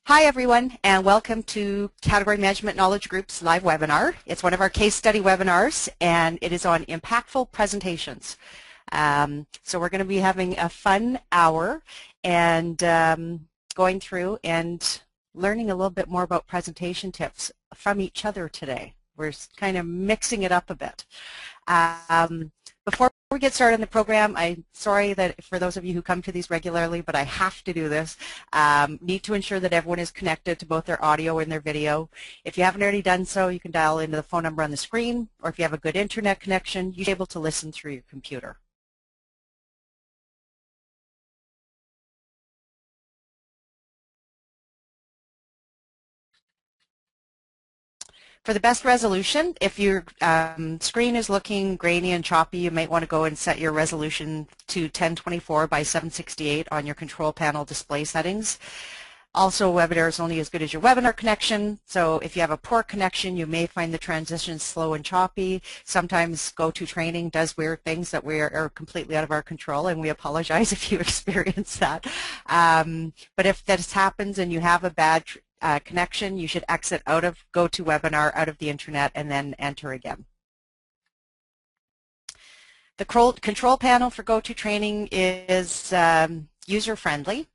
Hi everyone, and welcome to Category Management Knowledge Group's live webinar. It's one of our case study webinars, and it is on impactful presentations. So we're going to be having a fun hour and going through and learning a little bit more about presentation tips from each other today. We're kind of mixing it up a bit. Before we get started on the program, I'm sorry that for those of you who come to these regularly, but I have to do this. Need to ensure that everyone is connected to both their audio and their video. If you haven't already done so, you can dial into the phone number on the screen, or if you have a good internet connection, you'll be able to listen through your computer. For the best resolution, if your screen is looking grainy and choppy, you might want to go and set your resolution to 1024 by 768 on your control panel display settings. Also, webinar is only as good as your webinar connection, so if you have a poor connection, you may find the transitions slow and choppy. Sometimes GoToTraining does weird things that are completely out of our control, and we apologize if you experience that. But if this happens and you have a bad connection, you should exit out of GoToWebinar, out of the internet, and then enter again. The control panel for GoToTraining is user-friendly.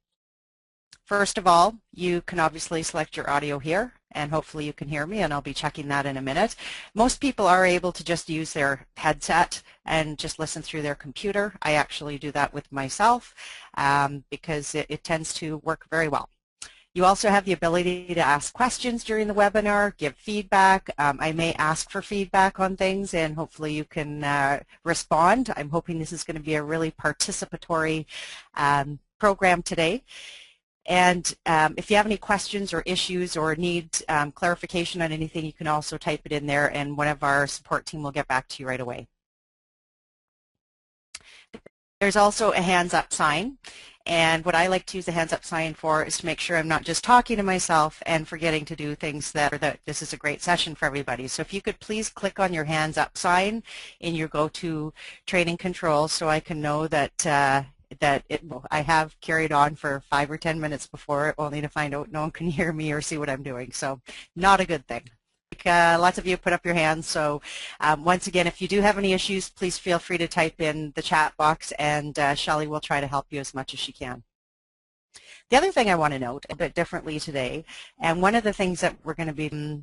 First of all, you can obviously select your audio here, and hopefully you can hear me, and I'll be checking that in a minute. Most people are able to just use their headset and just listen through their computer. I actually do that with myself because it tends to work very well. You also have the ability to ask questions during the webinar, give feedback. I may ask for feedback on things, and hopefully you can respond. I'm hoping this is going to be a really participatory program today. And if you have any questions or issues or need clarification on anything, you can also type it in there, and one of our support team will get back to you right away. There's also a hands up sign, and what I like to use the hands up sign for is to make sure I'm not just talking to myself and forgetting to do things that this is a great session for everybody. So if you could please click on your hands up sign in your GoToTraining controls so I can know that I have carried on for 5 or 10 minutes before, only to find out no one can hear me or see what I'm doing. So not a good thing. Lots of you put up your hands, so once again, if you do have any issues, please feel free to type in the chat box, and Shelley will try to help you as much as she can. The other thing I want to note a bit differently today, and one of the things that we're going to be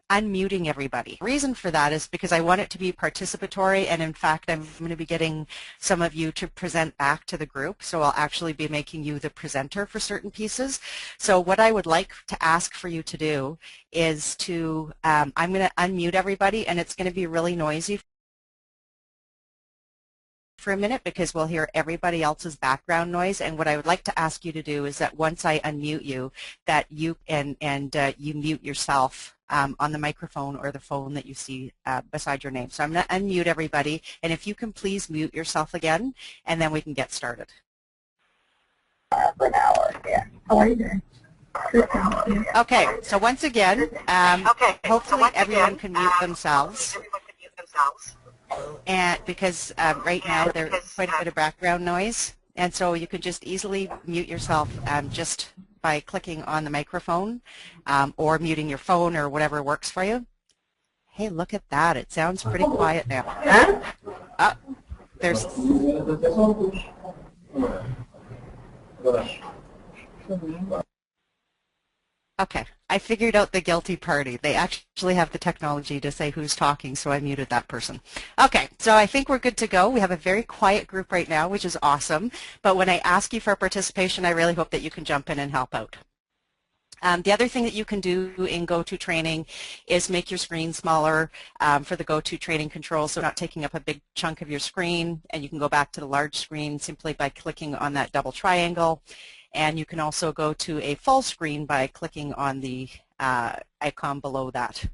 unmuting everybody. The reason for that is because I want it to be participatory, and in fact I'm going to be getting some of you to present back to the group, so I'll actually be making you the presenter for certain pieces. So what I would like to ask for you to do is to, I'm going to unmute everybody, and it's going to be really noisy for a minute because we'll hear everybody else's background noise, and what I would like to ask you to do is that once I unmute you, that you you mute yourself on the microphone or the phone that you see beside your name. So I'm going to unmute everybody, and if you can please mute yourself again, and then we can get started. For an hour, yeah. How are you doing? Okay, so once again, hopefully everyone can mute themselves. And because right now there's quite a bit of background noise, and so you can just easily mute yourself just by clicking on the microphone or muting your phone or whatever works for you. Hey, look at that. It sounds pretty quiet now. Oh, there's... Okay, I figured out the guilty party. They actually have the technology to say who's talking, so I muted that person. Okay, so I think we're good to go. We have a very quiet group right now, which is awesome. But when I ask you for participation, I really hope that you can jump in and help out. The other thing that you can do in GoToTraining is make your screen smaller for the GoToTraining controls, so not taking up a big chunk of your screen, and you can go back to the large screen simply by clicking on that double triangle. And you can also go to a full screen by clicking on the icon below that.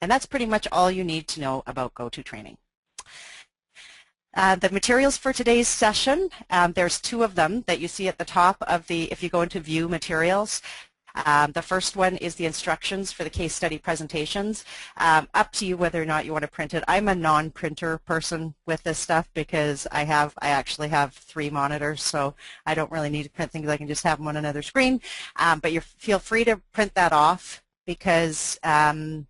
And that's pretty much all you need to know about GoToTraining. The materials for today's session, there's 2 of them that you see at the top of the, if you go into View Materials, The first one is the instructions for the case study presentations. Up to you whether or not you want to print it. I'm a non-printer person with this stuff because I actually have 3 monitors, so I don't really need to print things. I can just have them on another screen. But you feel free to print that off because that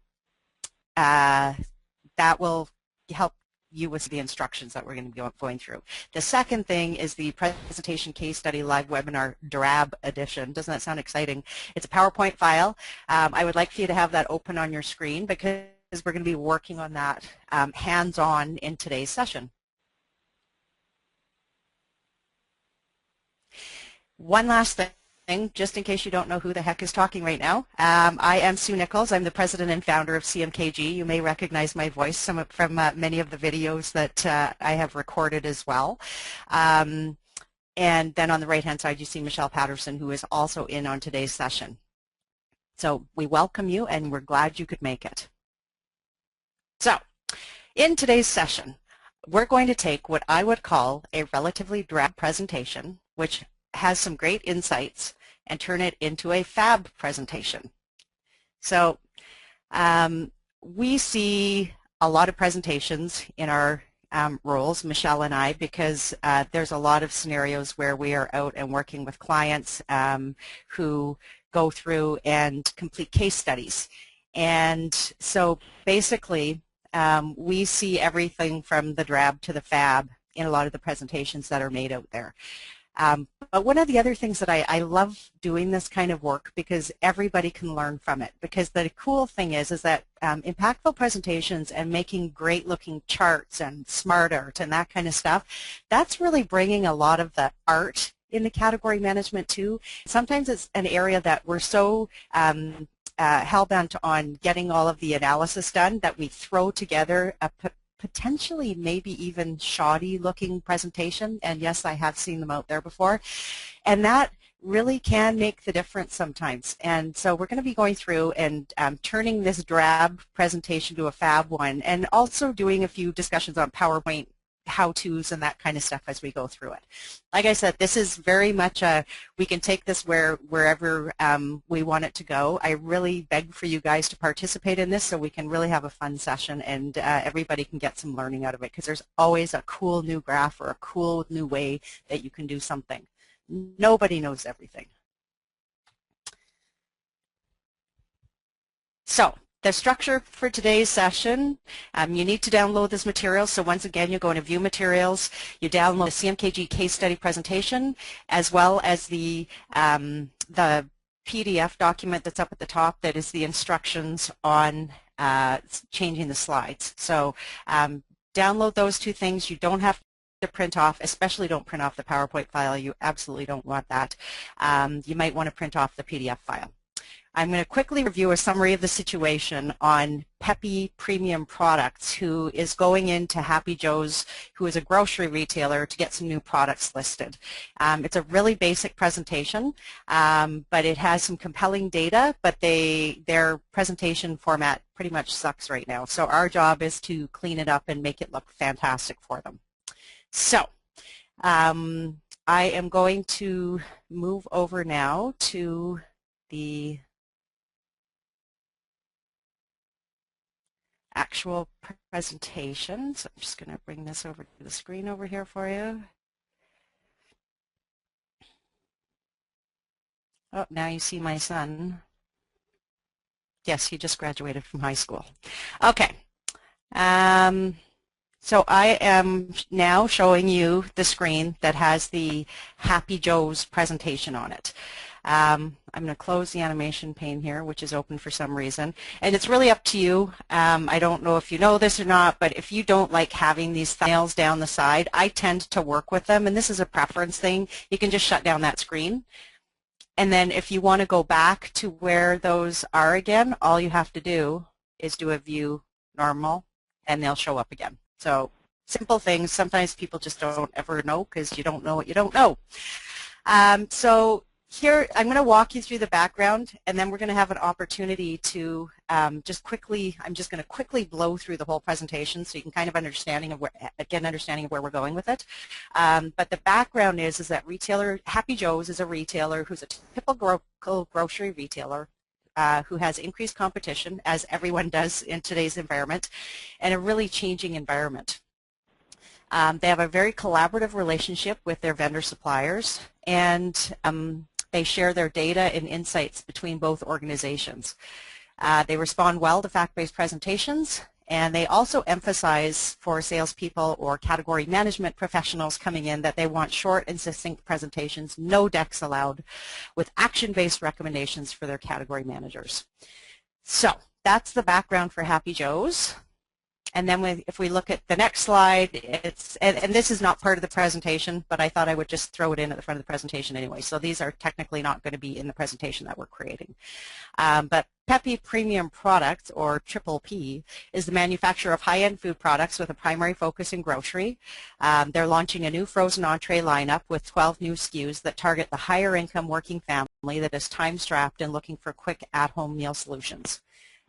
will help you with the instructions that we're going to be going through. The second thing is the presentation case study live webinar DRAB edition. Doesn't that sound exciting? It's a PowerPoint file. I would like for you to have that open on your screen because we're going to be working on that hands-on in today's session. One last thing, just in case you don't know who the heck is talking right now. I am Sue Nichols. I'm the president and founder of CMKG. You may recognize my voice from many of the videos that I have recorded as well. And then on the right-hand side, you see Michelle Patterson, who is also in on today's session. So we welcome you, and we're glad you could make it. So in today's session, we're going to take what I would call a relatively drab presentation, which has some great insights, and turn it into a fab presentation. So we see a lot of presentations in our roles, Michelle and I, because there's a lot of scenarios where we are out and working with clients who go through and complete case studies. And so basically we see everything from the drab to the fab in a lot of the presentations that are made out there. But one of the other things that I love doing this kind of work because everybody can learn from it. Because the cool thing is that impactful presentations and making great looking charts and smart art and that kind of stuff, that's really bringing a lot of the art into category management too. Sometimes it's an area that we're so hell-bent on getting all of the analysis done that we throw together a potentially maybe even shoddy looking presentation, and yes, I have seen them out there before, and that really can make the difference sometimes. And so we're going to be going through and turning this drab presentation to a fab one, and also doing a few discussions on PowerPoint how-tos and that kind of stuff as we go through it. Like I said, this is very much we can take this wherever we want it to go. I really beg for you guys to participate in this so we can really have a fun session and everybody can get some learning out of it, because there's always a cool new graph or a cool new way that you can do something. Nobody knows everything. So the structure for today's session, you need to download this material. So once again, you go into View Materials, you download the CMKG case study presentation, as well as the PDF document that's up at the top that is the instructions on changing the slides. So download those 2 things. You don't have to print off, especially don't print off the PowerPoint file. You absolutely don't want that. You might want to print off the PDF file. I'm going to quickly review a summary of the situation on Peppy Premium Products, who is going into Happy Joe's, who is a grocery retailer, to get some new products listed. It's a really basic presentation, but it has some compelling data, but their presentation format pretty much sucks right now. So our job is to clean it up and make it look fantastic for them. So I am going to move over now to the actual presentation. So I'm just going to bring this over to the screen over here for you. Oh, now you see my son. Yes, he just graduated from high school. Okay. So I am now showing you the screen that has the Happy Joe's presentation on it. I'm going to close the animation pane here, which is open for some reason. And it's really up to you. I don't know if you know this or not, but if you don't like having these thumbnails down the side, I tend to work with them. And this is a preference thing. You can just shut down that screen. And then if you want to go back to where those are again, all you have to do is do a view normal, and they'll show up again. So simple things. Sometimes people just don't ever know because you don't know what you don't know. So here, I'm going to walk you through the background, and then we're going to have an opportunity to just quickly, I'm just going to quickly blow through the whole presentation so you can kind of get an understanding of where we're going with it. But the background is that Happy Joe's is a retailer who's a typical grocery retailer who has increased competition, as everyone does in today's environment, and a really changing environment. They have a very collaborative relationship with their vendor suppliers, and they share their data and insights between both organizations. They respond well to fact-based presentations, and they also emphasize for salespeople or category management professionals coming in that they want short and succinct presentations, no decks allowed, with action-based recommendations for their category managers. So that's the background for Happy Joe's. And then if we look at the next slide, and this is not part of the presentation, but I thought I would just throw it in at the front of the presentation anyway. So these are technically not going to be in the presentation that we're creating. But Pepe Premium Products, or Triple P, is the manufacturer of high-end food products with a primary focus in grocery. They're launching a new frozen entree lineup with 12 new SKUs that target the higher-income working family that is time-strapped and looking for quick at-home meal solutions.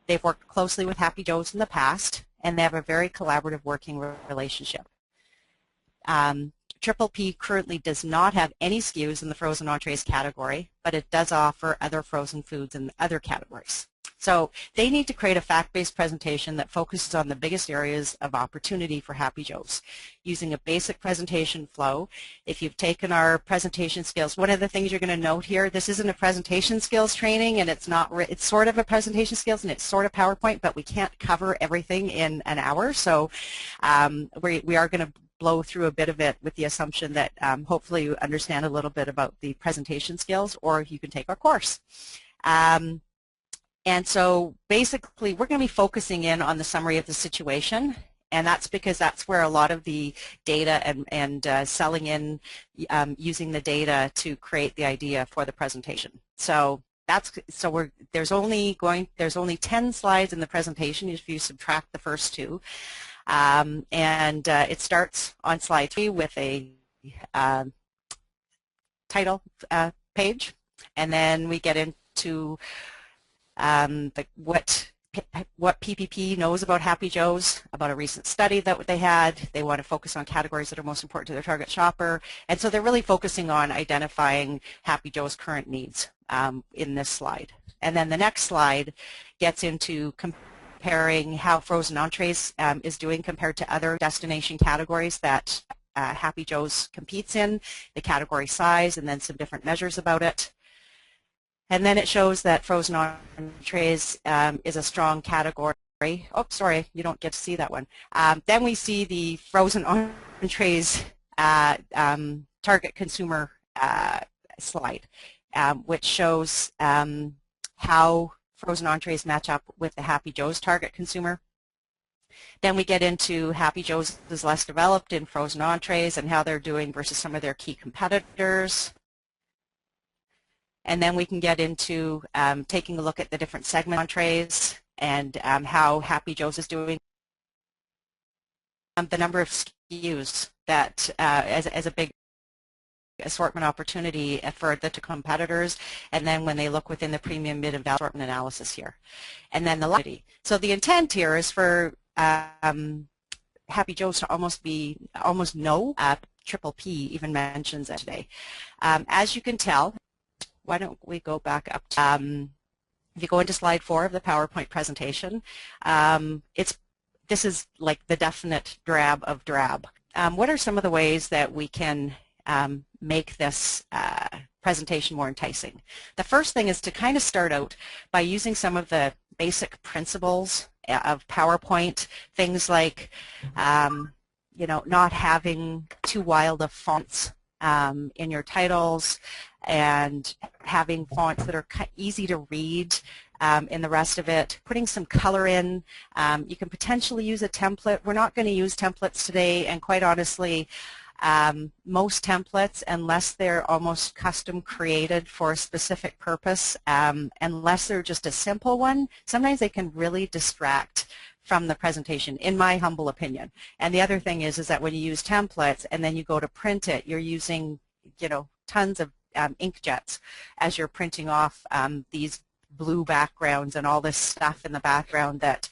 They've worked closely with Happy Joe's in the past, and they have a very collaborative working relationship. Triple P currently does not have any SKUs in the frozen entrees category, but it does offer other frozen foods in other categories. So they need to create a fact-based presentation that focuses on the biggest areas of opportunity for Happy Joe's using a basic presentation flow. If you've taken our presentation skills, one of the things you're going to note here, this isn't a presentation skills training, and it's sort of a presentation skills and it's sort of PowerPoint, but we can't cover everything in an hour. So we are going to blow through a bit of it with the assumption that hopefully you understand a little bit about the presentation skills, or you can take our course. And so basically we're going to be focusing in on the summary of the situation, and that's because that's where a lot of the data and selling in using the data to create the idea for the presentation. So there's only 10 slides in the presentation if you subtract the first two. It starts on slide 3 with a title page, and then we get into what PPP knows about Happy Joe's, about a recent study that they had. They want to focus on categories that are most important to their target shopper, and so they're really focusing on identifying Happy Joe's current needs in this slide. And then the next slide gets into comparing how frozen entrees is doing compared to other destination categories that Happy Joe's competes in, the category size, and then some different measures about it. And then it shows that frozen entrees is a strong category. Oh, sorry, you don't get to see that one. Then we see the frozen entrees target consumer slide, which shows how frozen entrees match up with the Happy Joe's target consumer. Then we get into Happy Joe's is less developed in frozen entrees and how they're doing versus some of their key competitors. And then we can get into taking a look at the different segment entrees and how Happy Joe's is doing. The number of SKUs that as a big assortment opportunity for the competitors, and then when they look within the premium, mid, and value assortment analysis here. And then the liquidity. So the intent here is for Happy Joe's to almost no. Triple P even mentions it today. As you can tell, why don't we go back up to, if you go into slide 4 of the PowerPoint presentation, this is like the definite drab of drab. What are some of the ways that we can make this presentation more enticing? The first thing is to kind of start out by using some of the basic principles of PowerPoint, things like not having too wild of fonts in your titles, and having fonts that are easy to read in the rest of it, putting some color in. You can potentially use a template. We're not going to use templates today, and quite honestly, most templates, unless they're almost custom created for a specific purpose, unless they're just a simple one, sometimes they can really distract from the presentation, in my humble opinion. And the other thing is that when you use templates and then you go to print it, you're using tons of inkjets as you're printing off these blue backgrounds and all this stuff in the background that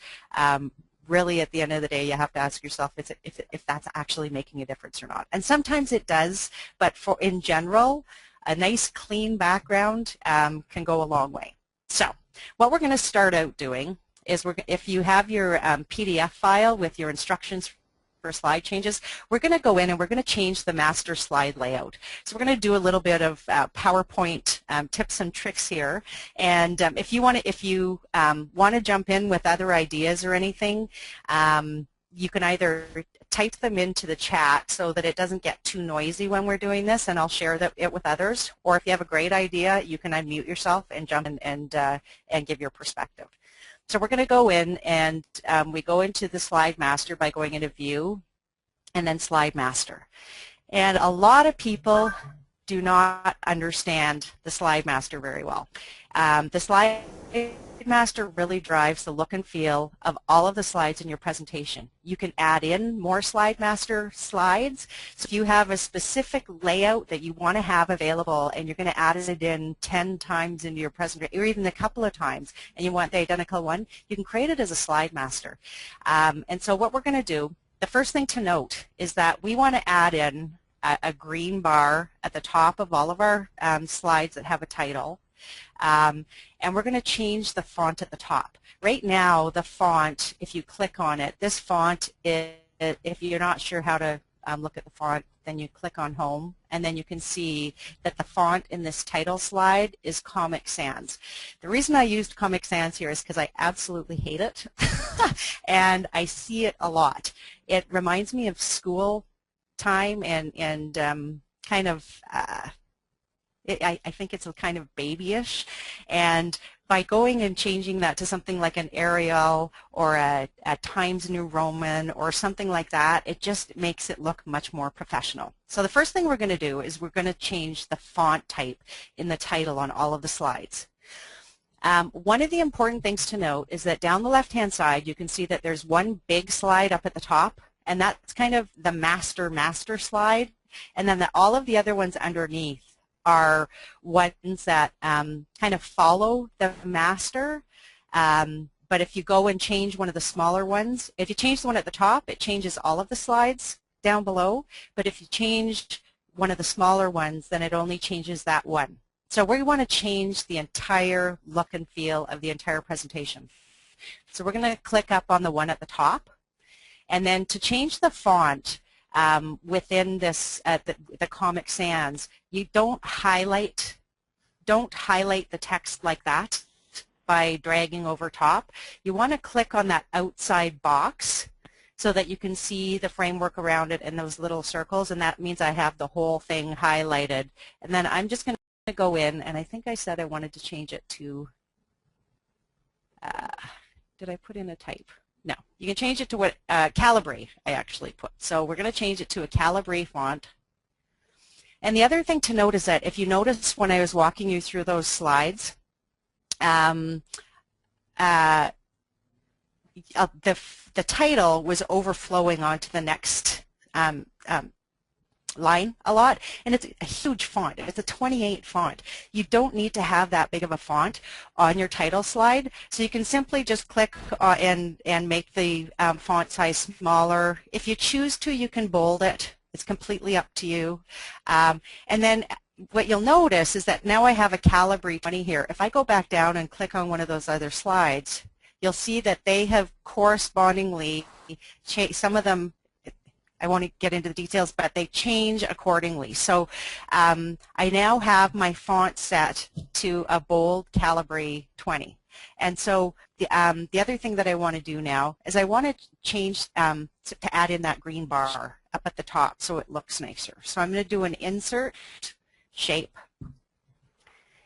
really at the end of the day you have to ask yourself if that's actually making a difference or not. And sometimes it does, but in general, a nice clean background can go a long way. So what we're going to start out doing is if you have your PDF file with your instructions for slide changes, we're going to go in and we're going to change the master slide layout. So we're going to do a little bit of PowerPoint tips and tricks here. And if you want to jump in with other ideas or anything, you can either type them into the chat so that it doesn't get too noisy when we're doing this, and I'll share it with others. Or if you have a great idea, you can unmute yourself and jump in and give your perspective. So we're going to go in and we go into the slide master by going into view and then slide master. And a lot of people do not understand the slide master very well. The slide master really drives the look and feel of all of the slides in your presentation. You can add in more slide master slides. So if you have a specific layout that you want to have available and you're going to add it in 10 times into your presentation, or even a couple of times, and you want the identical one, you can create it as a slide master. And so what we're going to do, the first thing to note is that we want to add in a green bar at the top of all of our slides that have a title. And we're going to change the font at the top. Right now, the font, if you click on it, this font is, if you're not sure how to look at the font, then you click on Home, and then you can see that the font in this title slide is Comic Sans. The reason I used Comic Sans here is because I absolutely hate it, and I see it a lot. It reminds me of school time and kind of I think it's a kind of babyish, and by going and changing that to something like an Arial or a Times New Roman or something like that, it just makes it look much more professional. So the first thing we're going to do is we're going to change the font type in the title on all of the slides. One of the important things to note is that down the left-hand side you can see that there's one big slide up at the top, and that's kind of the master slide, and then all of the other ones underneath are ones that kind of follow the master, but if you go and change one of the smaller ones, if you change the one at the top, it changes all of the slides down below, but if you change one of the smaller ones, then it only changes that one. So we want to change the entire look and feel of the entire presentation. So we're going to click up on the one at the top, and then to change the font within this the Comic Sans, you don't highlight the text like that by dragging over top. You want to click on that outside box so that you can see the framework around it and those little circles, and that means I have the whole thing highlighted. And then I'm just going to go in, and I think I said I wanted to change it to, did I put in a type? No, you can change it to what Calibri I actually put. So we're going to change it to a Calibri font. And the other thing to note is that if you notice when I was walking you through those slides, the title was overflowing onto the next line a lot, and it's a huge font. It's a 28 font. You don't need to have that big of a font on your title slide, so you can simply just click and make the font size smaller. If you choose to, you can bold it. It's completely up to you. And then what you'll notice is that now I have a Calibri 20 here. If I go back down and click on one of those other slides, you'll see that they have correspondingly changed. Some of them, I won't get into the details, but they change accordingly. So I now have my font set to a bold Calibri 20. And so the other thing that I want to do now is I want to change to add in that green bar up at the top so it looks nicer. So I'm going to do an insert shape.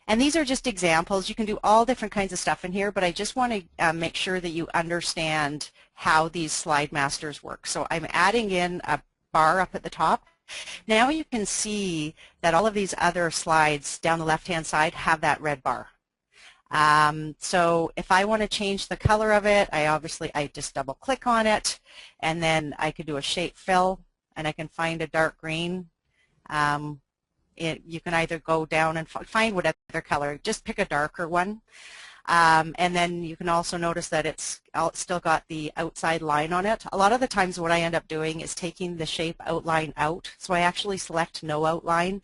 And these are just examples. You can do all different kinds of stuff in here, but I just want to make sure that you understand how these slide masters work. So I'm adding in a bar up at the top. Now you can see that all of these other slides down the left-hand side have that red bar. So if I want to change the color of it, I just double-click on it, and then I could do a shape fill, and I can find a dark green. You can either go down and find whatever color, just pick a darker one. And then you can also notice that it's still got the outside line on it. A lot of the times what I end up doing is taking the shape outline out. So I actually select no outline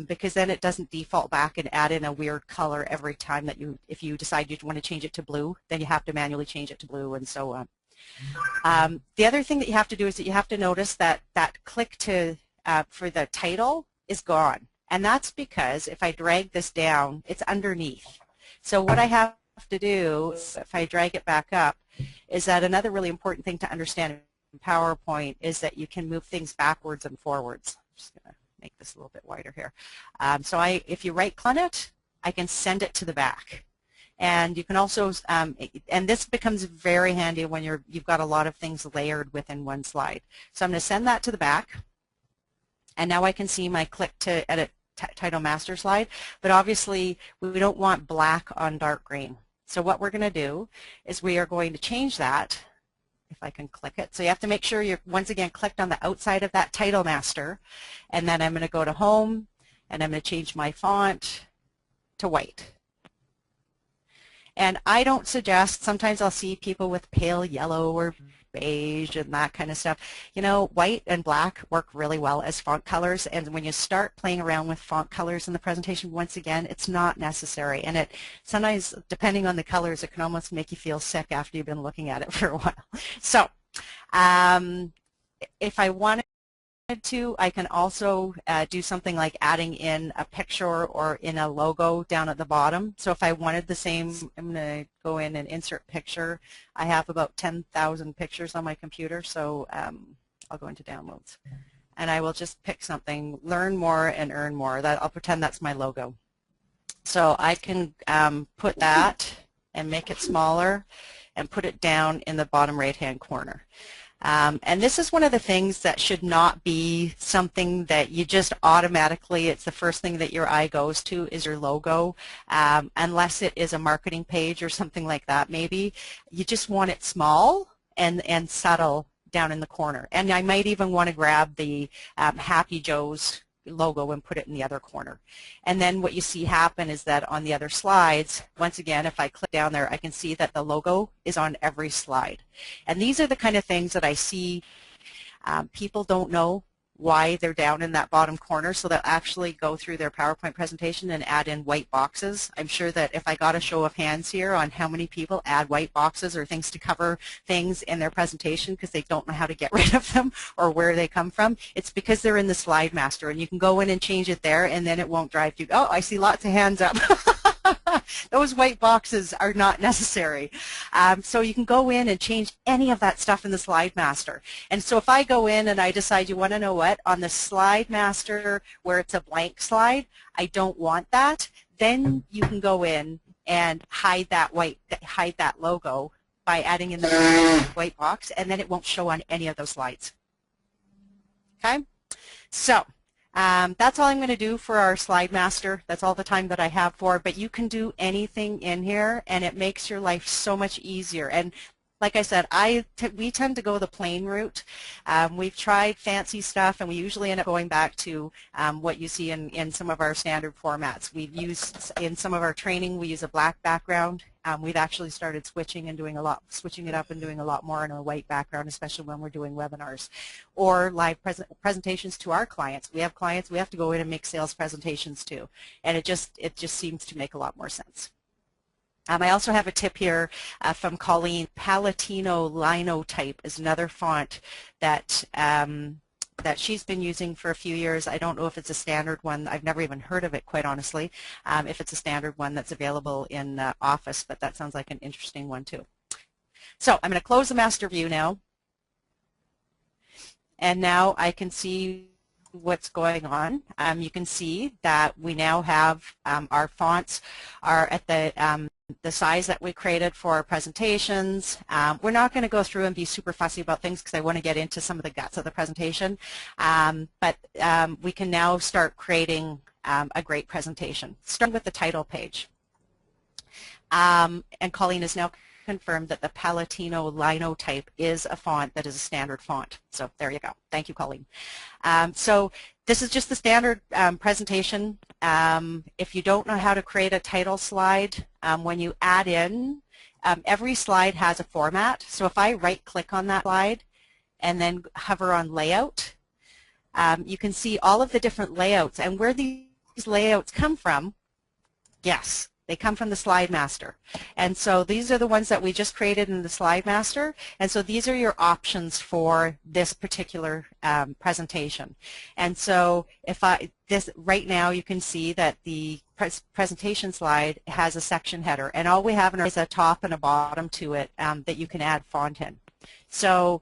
because then it doesn't default back and add in a weird color every time that if you decide you want to change it to blue, then you have to manually change it to blue and so on. The other thing that you have to do is that you have to notice that that click to for the title is gone. And that's because if I drag this down, it's underneath. So what I have to do, if I drag it back up, is that another really important thing to understand in PowerPoint is that you can move things backwards and forwards. I'm just going to make this a little bit wider here. So if you right-click on it, I can send it to the back. And you can also, and this becomes very handy when you've got a lot of things layered within one slide. So I'm going to send that to the back. And now I can see my click to edit title master slide, but obviously we don't want black on dark green. So what we're going to do is we are going to change that, if I can click it. So you have to make sure you're once again clicked on the outside of that title master, and then I'm going to go to home and I'm going to change my font to white. And I don't suggest, sometimes I'll see people with pale yellow or beige and that kind of stuff. You know, white and black work really well as font colors, and when you start playing around with font colors in the presentation, once again, it's not necessary. And it sometimes, depending on the colors, it can almost make you feel sick after you've been looking at it for a while. So if I wanted to, I can also do something like adding in a picture or in a logo down at the bottom. So if I wanted the same, I'm going to go in and insert picture. I have about 10,000 pictures on my computer, so I'll go into downloads. And I will just pick something, learn more and earn more. I'll pretend that's my logo. So I can put that and make it smaller and put it down in the bottom right-hand corner. And this is one of the things that should not be something that you just automatically, it's the first thing that your eye goes to is your logo, unless it is a marketing page or something like that maybe. You just want it small and subtle down in the corner. And I might even want to grab the Happy Joe's logo and put it in the other corner. And then what you see happen is that on the other slides, once again, if I click down there, I can see that the logo is on every slide. And these are the kind of things that I see people don't know why they're down in that bottom corner, so they'll actually go through their PowerPoint presentation and add in white boxes. I'm sure that if I got a show of hands here on how many people add white boxes or things to cover things in their presentation because they don't know how to get rid of them or where they come from, it's because they're in the slide master, and you can go in and change it there and then it won't drive you. Oh, I see lots of hands up. Those white boxes are not necessary. So you can go in and change any of that stuff in the slide master. And so if I go in and I decide, you want to know what, on the slide master where it's a blank slide, I don't want that, then you can go in and hide that logo by adding in the white box, and then it won't show on any of those slides. Okay? So that's all I'm going to do for our slide master. That's all the time that I have for, but you can do anything in here and it makes your life so much easier. And like I said, we tend to go the plain route. We've tried fancy stuff, and we usually end up going back to what you see in some of our standard formats. We've used, in some of our training, we use a black background. We've actually started switching it up and doing a lot more in a white background, especially when we're doing webinars or live presentations to our clients. We have clients we have to go in and make sales presentations to, and it just seems to make a lot more sense. I also have a tip here from Colleen. Palatino Linotype is another font that that she's been using for a few years. I don't know if it's a standard one. I've never even heard of it, quite honestly, if it's a standard one that's available in Office, but that sounds like an interesting one too. So I'm going to close the master view now, and now I can see what's going on. You can see that we now have our fonts are at the size that we created for our presentations. We're not going to go through and be super fussy about things because I want to get into some of the guts of the presentation, but we can now start creating a great presentation, starting with the title page. And Colleen has now confirmed that the Palatino Linotype is a font that is a standard font. So there you go. Thank you, Colleen. So this is just the standard presentation If you don't know how to create a title slide, when you add in, every slide has a format. So if I right-click on that slide and then hover on Layout, you can see all of the different layouts. And where these layouts come from, yes, they come from the Slide Master. And so these are the ones that we just created in the Slide Master. And so these are your options for this particular presentation. And so if right now you can see that the presentation slide has a section header. And all we have is a top and a bottom to it that you can add font in. So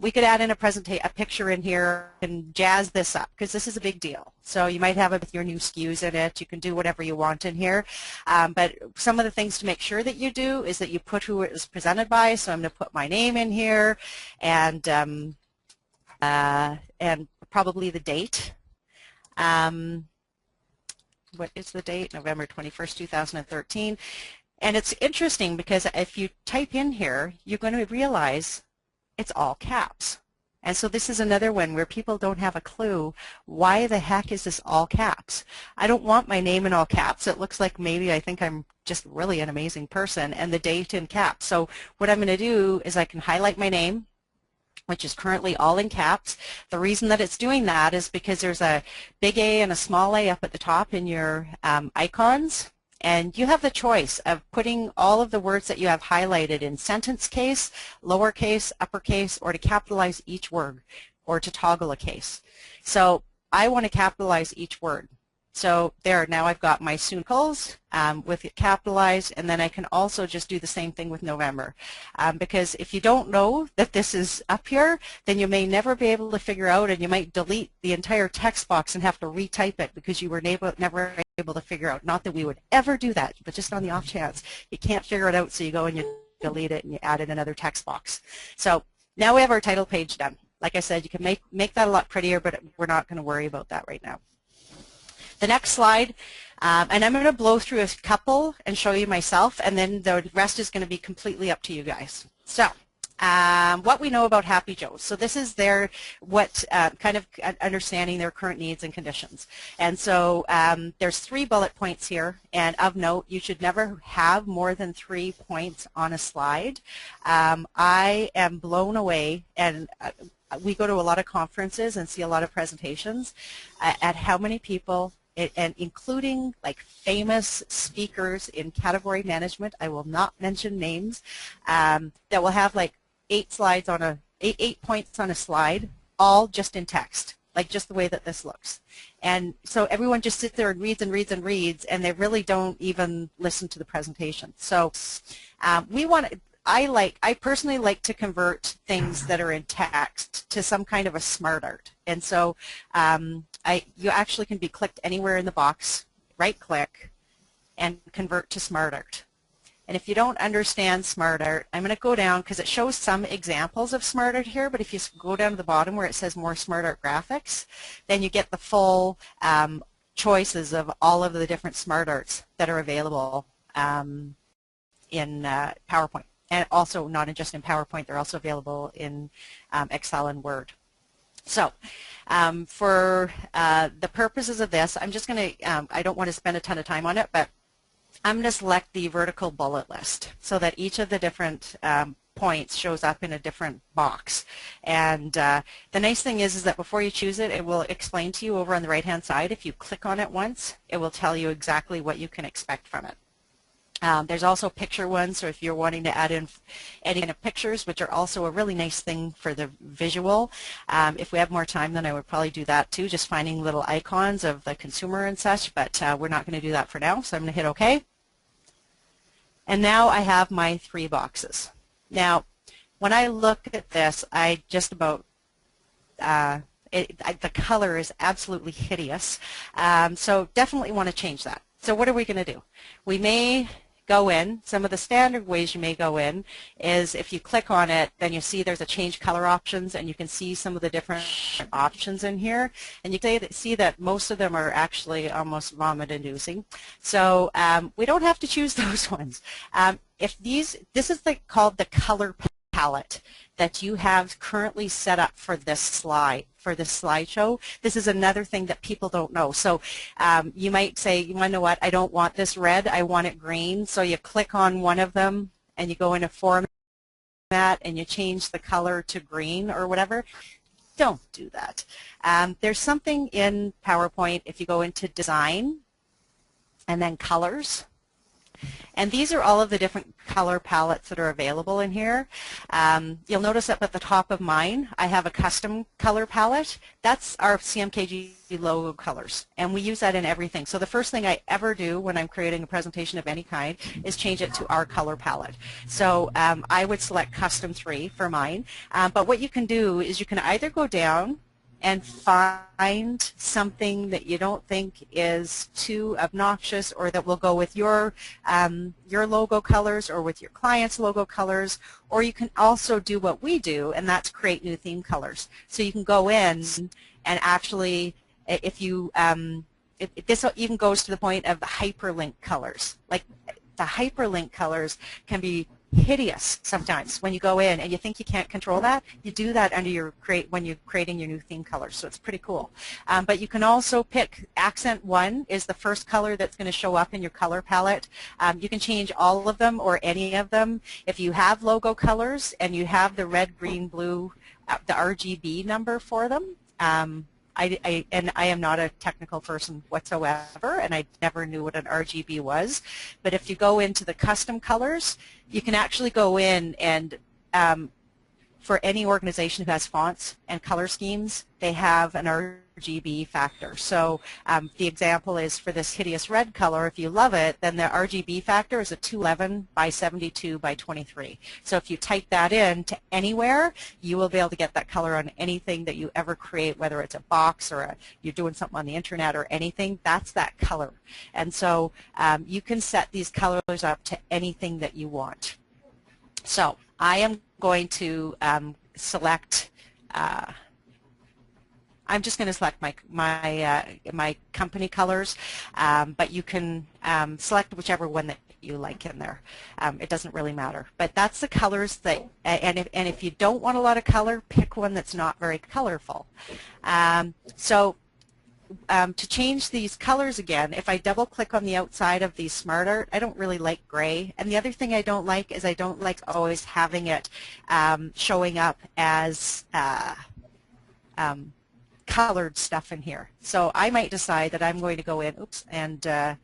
we could add in a picture in here and jazz this up because this is a big deal. So you might have it with your new SKUs in it. You can do whatever you want in here. But some of the things to make sure that you do is that you put who it was presented by. So I'm going to put my name in here and probably the date. What is the date? November 21st, 2013. And it's interesting because if you type in here, you're going to realize it's all caps. And so this is another one where people don't have a clue, why the heck is this all caps? I don't want my name in all caps. It looks like maybe I think I'm just really an amazing person, and the date in caps. So what I'm going to do is I can highlight my name, which is currently all in caps. The reason that it's doing that is because there's a big A and a small a up at the top in your icons. And you have the choice of putting all of the words that you have highlighted in sentence case, lowercase, uppercase, or to capitalize each word, or to toggle a case. So I want to capitalize each word. So there, now I've got my Sunicals with it capitalized, and then I can also just do the same thing with November. Because if you don't know that this is up here, then you may never be able to figure out, and you might delete the entire text box and have to retype it because you were never able to figure out. Not that we would ever do that, but just on the off chance you can't figure it out, so you go and you delete it and you add in another text box. So now we have our title page done. Like I said, you can make that a lot prettier, but we're not going to worry about that right now. The next slide, and I'm going to blow through a couple and show you myself, and then the rest is going to be completely up to you guys. So what we know about Happy Joes. So this is their kind of understanding their current needs and conditions. And so there's 3 bullet points here, and of note, you should never have more than 3 points on a slide. I am blown away, and we go to a lot of conferences and see a lot of presentations at how many people, and including like famous speakers in category management, I will not mention names, that will have like 8 points on a slide, all just in text, like just the way that this looks. And so everyone just sits there and reads and reads and reads, and they really don't even listen to the presentation. So I personally like to convert things that are in text to some kind of a smart art. And so you actually can be clicked anywhere in the box, right click, and convert to smart art. And if you don't understand smart art, I'm going to go down because it shows some examples of smart art here, but if you go down to the bottom where it says more smart art graphics, then you get the full choices of all of the different smart arts that are available in PowerPoint. And also not just in PowerPoint, they're also available in Excel and Word. So for the purposes of this, I'm just going to, I don't want to spend a ton of time on it, but I'm going to select the vertical bullet list so that each of the different points shows up in a different box. And the nice thing is that before you choose it, it will explain to you over on the right-hand side. If you click on it once, it will tell you exactly what you can expect from it. There's also picture ones, so if you're wanting to add in any kind of pictures, which are also a really nice thing for the visual. If we have more time, then I would probably do that too, just finding little icons of the consumer and such, but we're not going to do that for now, so I'm going to hit OK. And now I have my 3 boxes. Now, when I look at this, I just about, the color is absolutely hideous, so definitely want to change that. So what are we going to do? We may go in, some of the standard ways you may go in is if you click on it, then you see there's a change color options, and you can see some of the different options in here, and you can see that most of them are actually almost vomit inducing. So we don't have to choose those ones. If this is called the color palette that you have currently set up for this slideshow. This is another thing that people don't know. So you might say, you know what, I don't want this red, I want it green. So you click on one of them and you go into format and you change the color to green or whatever. Don't do that. There's something in PowerPoint, if you go into design and then colors, and these are all of the different color palettes that are available in here. You'll notice up at the top of mine, I have a custom color palette. That's our CMKG logo colors, and we use that in everything. So the first thing I ever do when I'm creating a presentation of any kind is change it to our color palette. So I would select custom 3 for mine, but what you can do is you can either go down and find something that you don't think is too obnoxious or that will go with your logo colors or with your client's logo colors, or you can also do what we do, and that's create new theme colors. So you can go in and actually, if you, this even goes to the point of the hyperlink colors. Like the hyperlink colors can be hideous sometimes when you go in and you think you can't control that. You do that under your when you're creating your new theme colors, so it's pretty cool. But you can also pick accent 1 is the first color that's going to show up in your color palette. You can change all of them or any of them. If you have logo colors and you have the red, green, blue, the RGB number for them, I am not a technical person whatsoever, and I never knew what an RGB was. But if you go into the custom colors, you can actually go in and for any organization who has fonts and color schemes, they have an RGB factor. So the example is for this hideous red color, if you love it, then the RGB factor is a 211 by 72 by 23. So if you type that in to anywhere, you will be able to get that color on anything that you ever create, whether it's a box or you're doing something on the internet or anything, that's that color. And so you can set these colors up to anything that you want. So I am going to select, I'm just going to select my company colors, but you can select whichever one that you like in there. It doesn't really matter. But that's the colors that, and if you don't want a lot of color, pick one that's not very colorful. To change these colors again, if I double click on the outside of the Smart Art, I don't really like gray. And the other thing I don't like is I don't like always having it showing up as colored stuff in here. So I might decide that I'm going to go in, and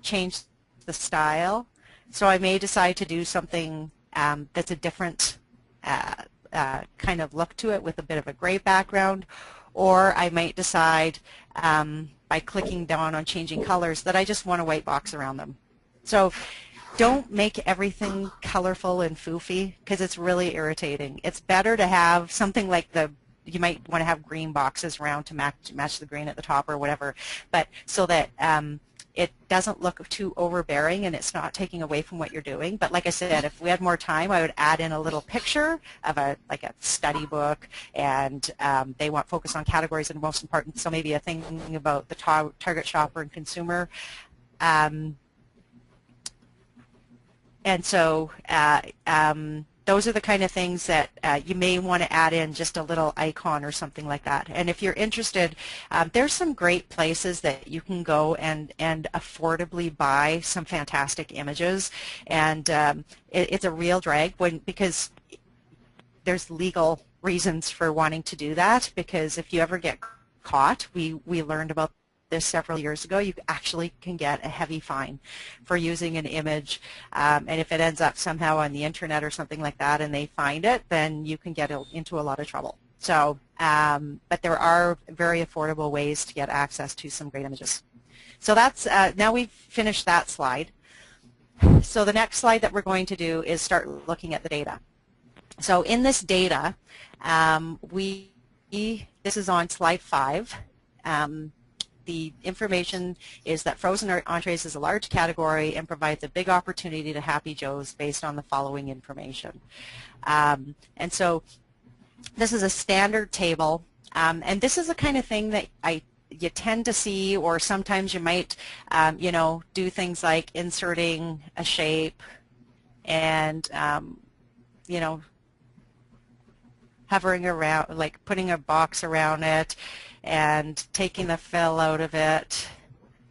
change the style. So I may decide to do something that's a different kind of look to it with a bit of a gray background. Or I might decide by clicking down on changing colors that I just want a white box around them. So don't make everything colorful and foofy because it's really irritating. It's better to have something like you might want to have green boxes around to match the green at the top or whatever, but so that it doesn't look too overbearing and it's not taking away from what you're doing. But like I said, if we had more time, I would add in a little picture of like a study book, and they want focus on categories and most important, so maybe a thing about the target shopper and consumer. And so those are the kind of things that you may want to add in just a little icon or something like that. And if you're interested, there's some great places that you can go and affordably buy some fantastic images. And it's a real drag because there's legal reasons for wanting to do that, because if you ever get caught, we learned about this several years ago, you actually can get a heavy fine for using an image, and if it ends up somehow on the internet or something like that and they find it, then you can get into a lot of trouble. So, but there are very affordable ways to get access to some great images. So that's, now we've finished that slide. So the next slide that we're going to do is start looking at the data. So in this data, this is on slide 5. The information is that frozen entrees is a large category and provides a big opportunity to Happy Joes based on the following information. And so this is a standard table, and this is the kind of thing that you tend to see, or sometimes you might you know, do things like inserting a shape and you know, hovering around, like putting a box around it and taking the fill out of it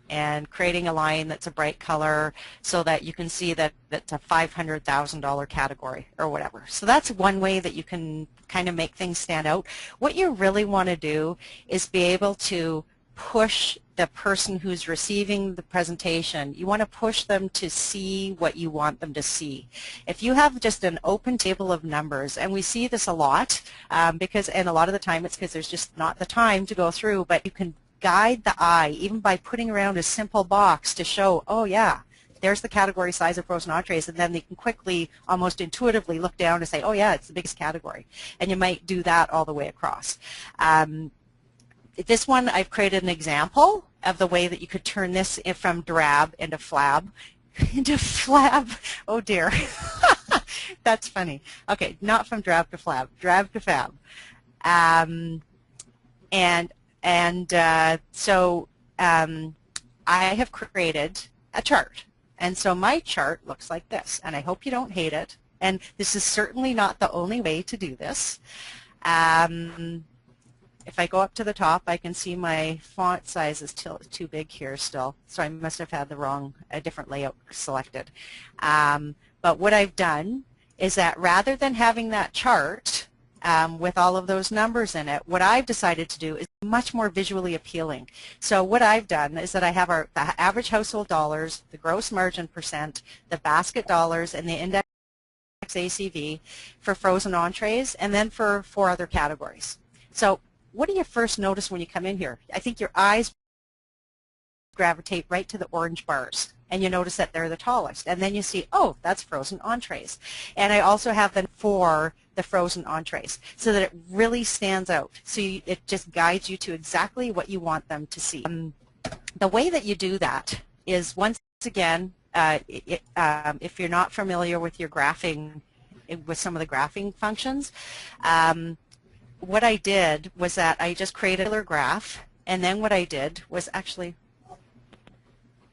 and creating a line that's a bright color so that you can see that it's a $500,000 category or whatever. So that's one way that you can kind of make things stand out. What you really want to do is be able to push the person who's receiving the presentation. You want to push them to see what you want them to see. If you have just an open table of numbers, and we see this a lot because, and a lot of the time it's because there's just not the time to go through, but you can guide the eye even by putting around a simple box to show, oh yeah, there's the category size of frozen entrees, and then they can quickly, almost intuitively look down and say, oh yeah, it's the biggest category. And you might do that all the way across. This one, I've created an example of the way that you could turn this from drab into flab. Into flab. Oh dear. That's funny. Okay, not from drab to flab. Drab to fab. So I have created a chart. And so my chart looks like this. And I hope you don't hate it. And this is certainly not the only way to do this. If I go up to the top, I can see my font size is too big here still, so I must have had a different layout selected. But what I've done is that rather than having that chart with all of those numbers in it, what I've decided to do is much more visually appealing. So what I've done is that I have the average household dollars, the gross margin percent, the basket dollars, and the index ACV for frozen entrees, and then for 4 other categories. So what do you first notice when you come in here? I think your eyes gravitate right to the orange bars, and you notice that they're the tallest. And then you see, oh, that's frozen entrees. And I also have them for the frozen entrees so that it really stands out. So it just guides you to exactly what you want them to see. The way that you do that is, once again, if you're not familiar with your graphing, with some of the graphing functions, what I did was that I just created a graph, and then what I did was actually,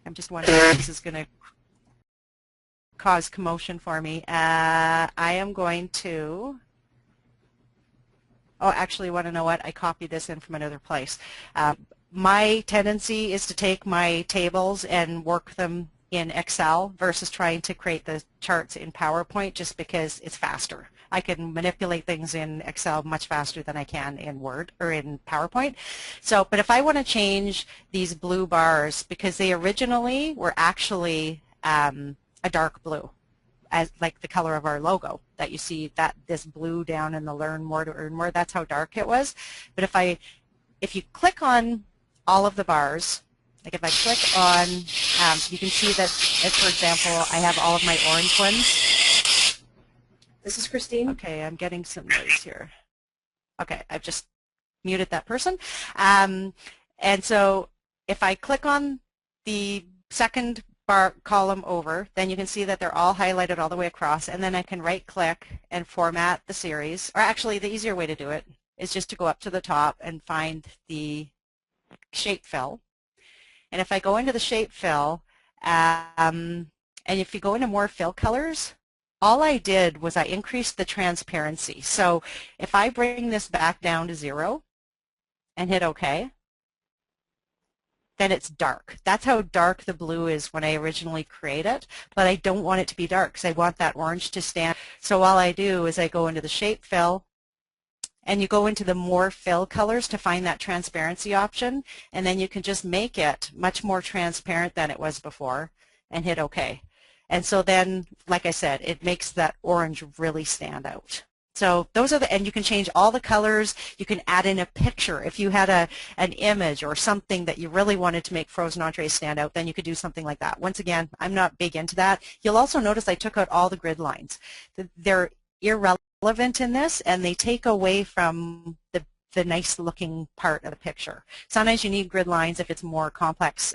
I'm just wondering if this is going to cause commotion for me. I am going to, oh, actually, you want to know what? I copied this in from another place. My tendency is to take my tables and work them in Excel versus trying to create the charts in PowerPoint, just because it's faster. I can manipulate things in Excel much faster than I can in Word or in PowerPoint. So, but if I want to change these blue bars, because they originally were actually a dark blue, as like the color of our logo that you see, that this blue down in the learn more to earn more, that's how dark it was. But if you click on all of the bars, like if I click on, you can see that, for example, I have all of my orange ones. This is Christine. Okay, I'm getting some noise here. Okay, I've just muted that person. And so if I click on the second bar column over, then you can see that they're all highlighted all the way across, and then I can right-click and format the series. Or actually, the easier way to do it is just to go up to the top and find the shape fill. And if I go into the shape fill, and if you go into more fill colors, all I did was I increased the transparency. So if I bring this back down to 0 and hit OK, then it's dark. That's how dark the blue is when I originally create it, but I don't want it to be dark because I want that orange to stand. So all I do is I go into the shape fill, and you go into the more fill colors to find that transparency option, and then you can just make it much more transparent than it was before and hit OK. And so then, like I said, it makes that orange really stand out. So those are and you can change all the colors. You can add in a picture. If you had an image or something that you really wanted to make frozen entrees stand out, then you could do something like that. Once again, I'm not big into that. You'll also notice I took out all the grid lines. They're irrelevant in this, and they take away from the nice looking part of the picture. Sometimes you need grid lines if it's more complex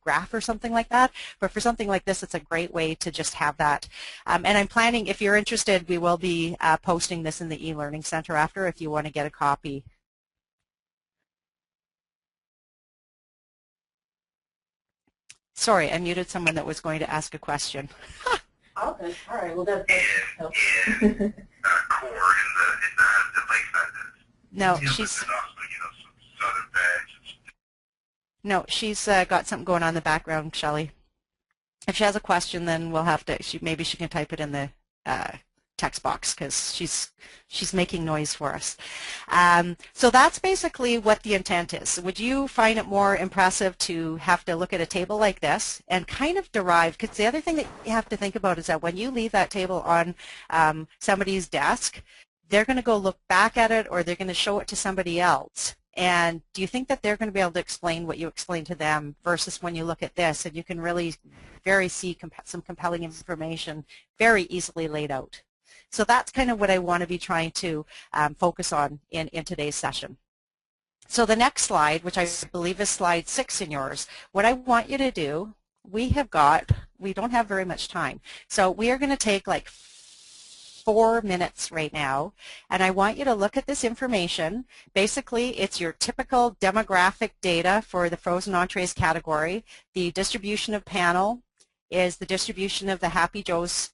graph or something like that, but for something like this, it's a great way to just have that. And I'm planning, if you're interested, we will be posting this in the e-learning center after if you want to get a copy. Sorry, I muted someone that was going to ask a question. Okay. All right. Well, that helps. Core in the lakeside. No, Yeah, but she's there's also, some southern bags. no, she's got something going on in the background, Shelley. If she has a question, then we'll have to. Maybe she can type it in the uh, text box because she's making noise for us. So that's basically what the intent is. Would you find it more impressive to have to look at a table like this and kind of derive? Because the other thing that you have to think about is that when you leave that table on somebody's desk, they're going to go look back at it or they're going to show it to somebody else. And do you think that they're going to be able to explain what you explained to them versus when you look at this and you can really see some compelling information very easily laid out? So that's kind of what I want to be trying to focus on in today's session. So the next slide, which I believe is slide 6 in yours, what I want you to do, we don't have very much time. So we are going to take like 4 minutes right now, and I want you to look at this information. Basically, it's your typical demographic data for the frozen entrees category. The distribution of panel is the distribution of the Happy Joe's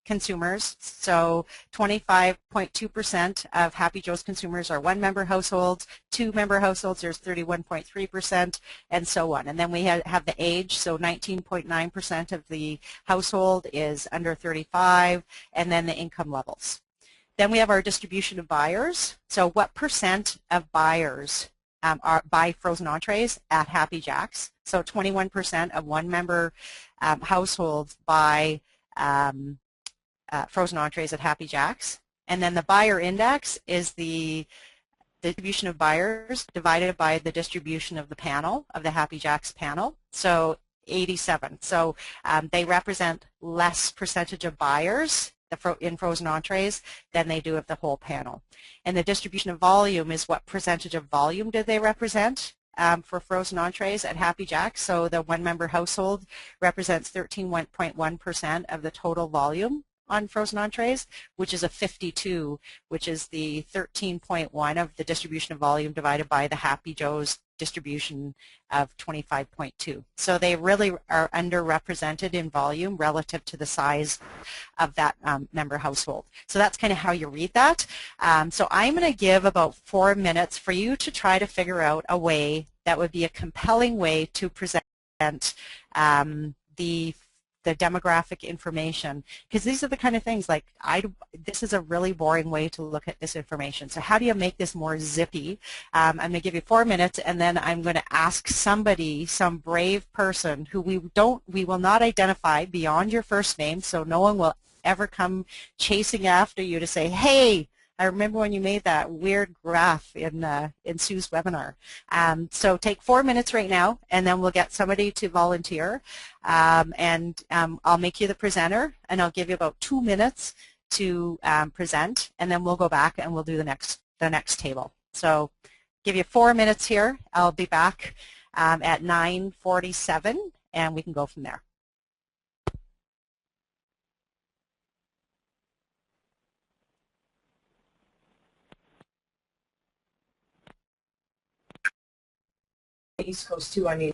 consumers. So 25.2% of Happy Joe's consumers are one-member households. Two-member households, there's 31.3%, and so on. And then we have the age, so 19.9% of the household is under 35, and then the income levels. Then we have our distribution of buyers. So what percent of buyers buy frozen entrees at Happy Jack's? So 21% of one-member households buy frozen entrees at Happy Jack's. And then the buyer index is the distribution of buyers divided by the distribution of the panel, of the Happy Jack's panel. So 87. So they represent less percentage of buyers in frozen entrees than they do of the whole panel. And the distribution of volume is what percentage of volume do they represent for frozen entrees at Happy Jack's. So the one-member household represents 13.1% of the total volume on frozen entrees, which is a 52, which is the 13.1 of the distribution of volume divided by the Happy Joe's distribution of 25.2. So they really are underrepresented in volume relative to the size of that member household. So that's kind of how you read that. So I'm going to give about 4 minutes for you to try to figure out a way that would be a compelling way to present the demographic information, because these are the kind of things like this is a really boring way to look at this information. So how do you make this more zippy? I'm going to give you 4 minutes, and then I'm going to ask somebody, some brave person who we will not identify beyond your first name, so no one will ever come chasing after you to say, hey, I remember when you made that weird graph in Sue's webinar. So take 4 minutes right now, and then we'll get somebody to volunteer. I'll make you the presenter, and I'll give you about 2 minutes to present, and then we'll go back and we'll do the next table. So give you 4 minutes here. I'll be back at 9:47, and we can go from there. East Coast too. I mean.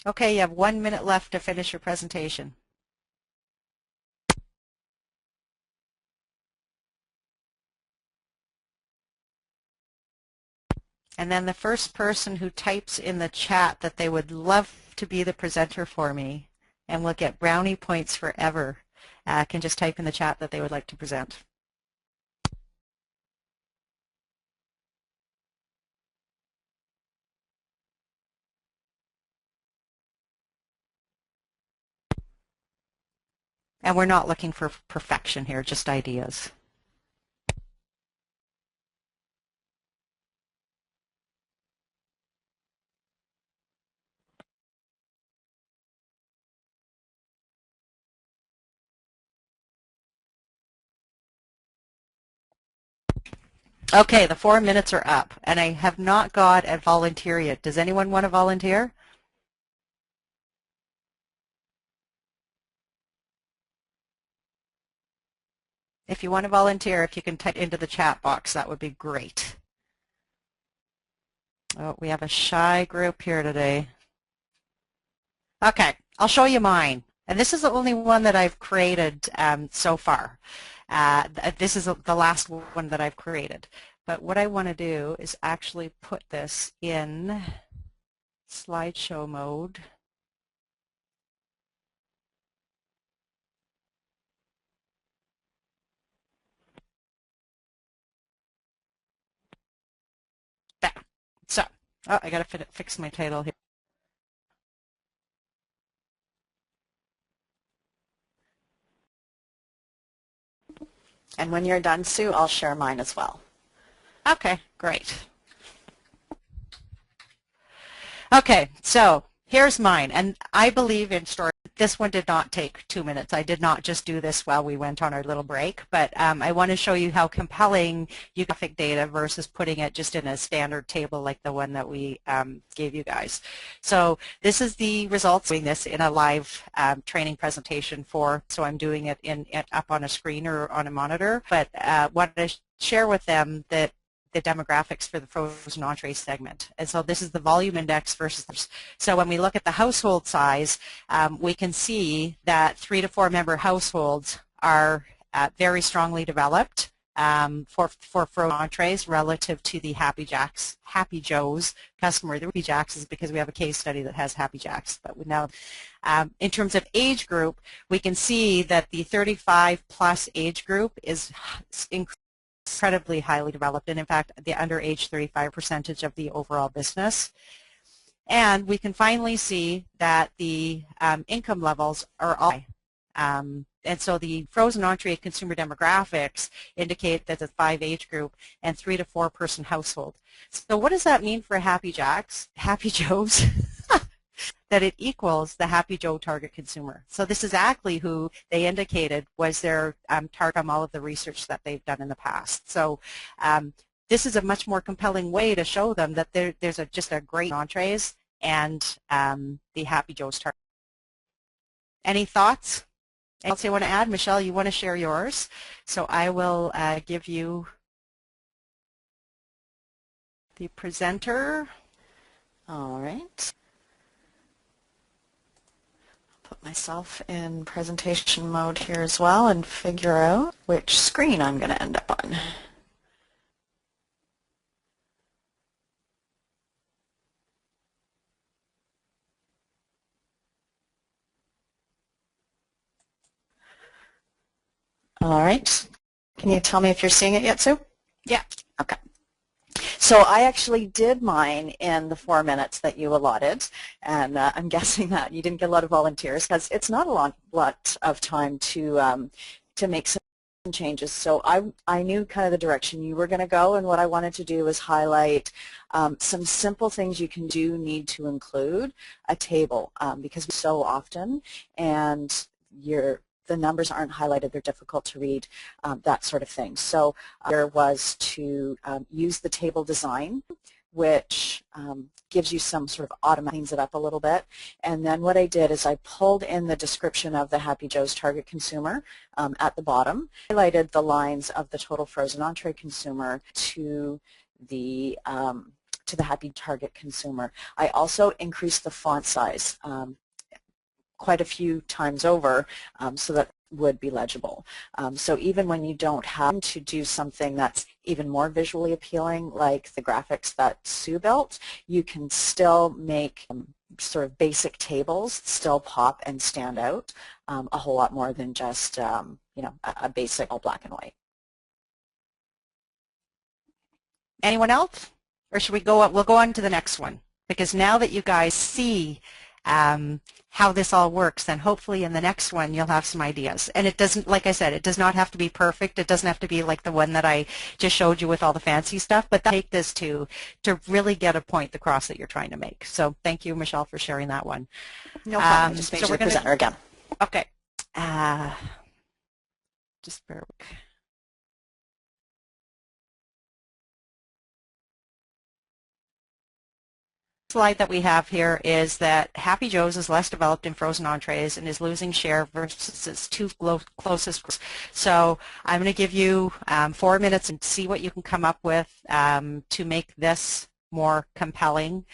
Okay, you have 1 minute left to finish your presentation. And then the first person who types in the chat that they would love to be the presenter for me and will get brownie points forever can just type in the chat that they would like to present. And we're not looking for perfection here, just ideas. Okay, the 4 minutes are up, and I have not got a volunteer yet. Does anyone want to volunteer? If you want to volunteer, if you can type into the chat box, that would be great. Oh, we have a shy group here today. Okay, I'll show you mine. And this is the only one that I've created so far. This is the last one that I've created. But what I want to do is actually put this in slideshow mode. There. So, oh, I got to fix my title here. And when you're done, Sue, I'll share mine as well. Okay, great. Okay, so here's mine, and I believe in story. This one did not take 2 minutes. I did not just do this while we went on our little break, but I want to show you how compelling you graphic data versus putting it just in a standard table like the one that we gave you guys. So this is the results. Doing this in a live training presentation so I'm doing it up on a screen or on a monitor, but want to share with them that the demographics for the frozen entree segment. And so this is the volume index versus, so when we look at the household size, we can see that 3 to 4 member households are very strongly developed for frozen entrees relative to the Happy Joe's customer. The Happy Jacks is because we have a case study that has Happy Jacks. But now, in terms of age group, we can see that the 35 plus age group is incredibly highly developed, and in fact the under age 35 percentage of the overall business. And we can finally see that the income levels are all high. And so the frozen entree consumer demographics indicate that the 5 age group and 3 to 4 person household. So what does that mean for Happy Joe's? That it equals the Happy Joe target consumer. So this is exactly who they indicated was their target from all of the research that they've done in the past. So this is a much more compelling way to show them that there's just a great entrees and the Happy Joe's target. Any thoughts? Anything else you want to add? Michelle, you want to share yours? So I will give you the presenter. All right. Put myself in presentation mode here as well and figure out which screen I'm going to end up on. All right. Can you tell me if you're seeing it yet, Sue? Yeah. Okay. So I actually did mine in the 4 minutes that you allotted, and I'm guessing that you didn't get a lot of volunteers because it's not a lot of time to make some changes. So I knew kind of the direction you were going to go, and what I wanted to do was highlight some simple things you can need to include a table because so often, and the numbers aren't highlighted, they're difficult to read, that sort of thing. So there was to use the table design, which gives you some sort of automatic, cleans it up a little bit. And then what I did is I pulled in the description of the Happy Joe's target consumer at the bottom, highlighted the lines of the total frozen entree consumer to the to the happy target consumer. I also increased the font size quite a few times over so that would be legible. So even when you don't have to do something that's even more visually appealing, like the graphics that Sue built, you can still make sort of basic tables still pop and stand out a whole lot more than just you know, a basic all black and white. Anyone else? Or should we go on? We'll go on to the next one, because now that you guys see how this all works, then hopefully in the next one you'll have some ideas. And it doesn't, like I said, it does not have to be perfect. It doesn't have to be like the one that I just showed you with all the fancy stuff, but take this to really get a point across that you're trying to make. So thank you, Michelle, for sharing that one. No problem. I just made you the presenter again. Okay. Just bear with me. Slide that we have here is that Happy Joe's is less developed in frozen entrees and is losing share versus its two closest. So I'm going to give you 4 minutes and see what you can come up with to make this more compelling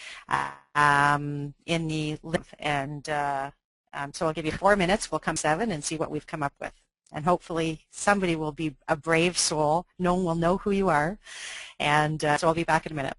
in the live. And so I'll give you 4 minutes. We'll come 7 and see what we've come up with. And hopefully somebody will be a brave soul. No one will know who you are. And so I'll be back in a minute.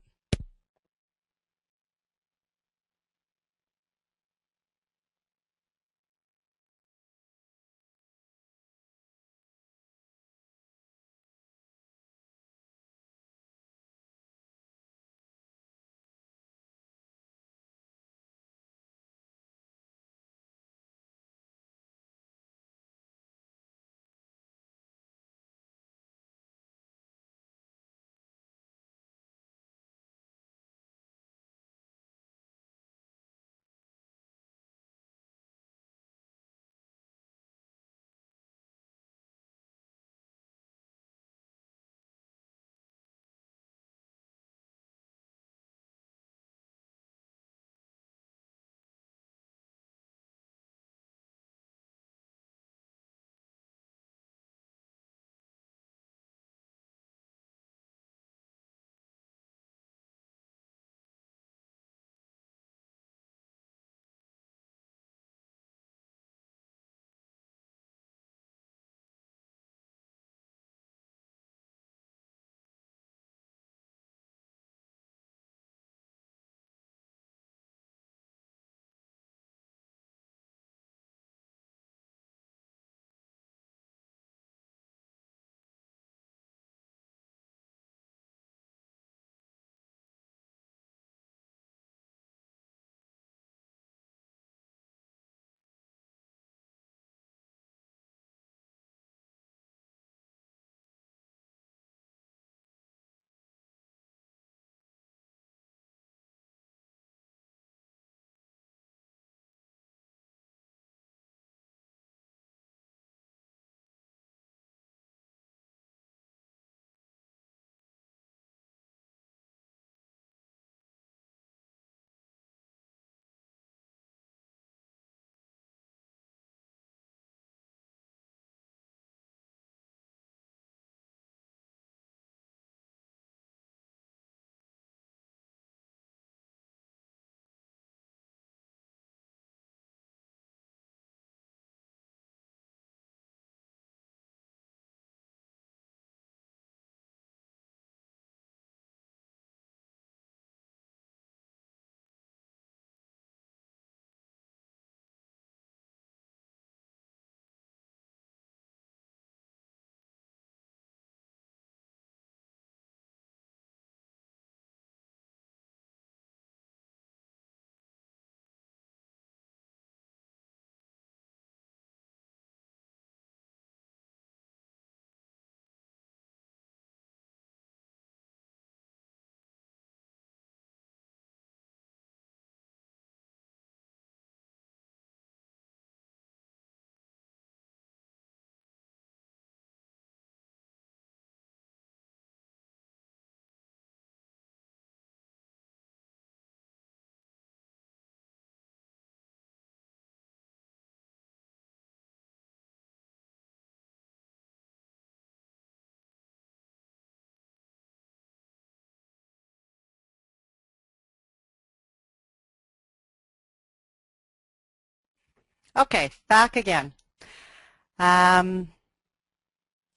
Okay, back again.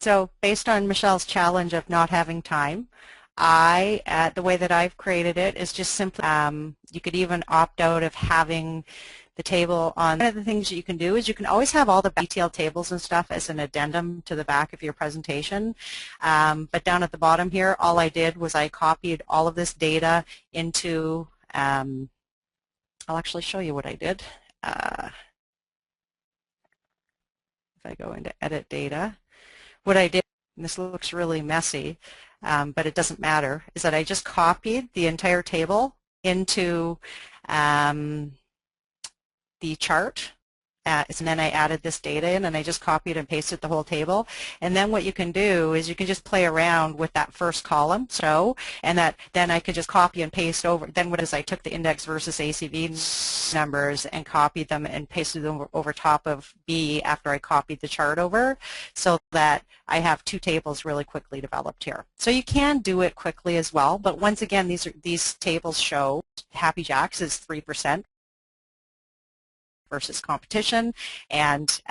So based on Michelle's challenge of not having time, the way that I've created it is just simply, you could even opt out of having the table on. One of the things that you can do is you can always have all the detailed tables and stuff as an addendum to the back of your presentation. But down at the bottom here, all I did was I copied all of this data into, I'll actually show you what I did. If I go into edit data, what I did, and this looks really messy, but it doesn't matter, is that I just copied the entire table into the chart, and then I added this data in, and I just copied and pasted the whole table. And then what you can do is you can just play around with that first column, and then I could just copy and paste over. Then what is, I took the index versus ACV numbers and copied them and pasted them over top of B after I copied the chart over, so that I have two tables really quickly developed here. So you can do it quickly as well, but once again, these tables show Happy Jacks is 3% versus competition, and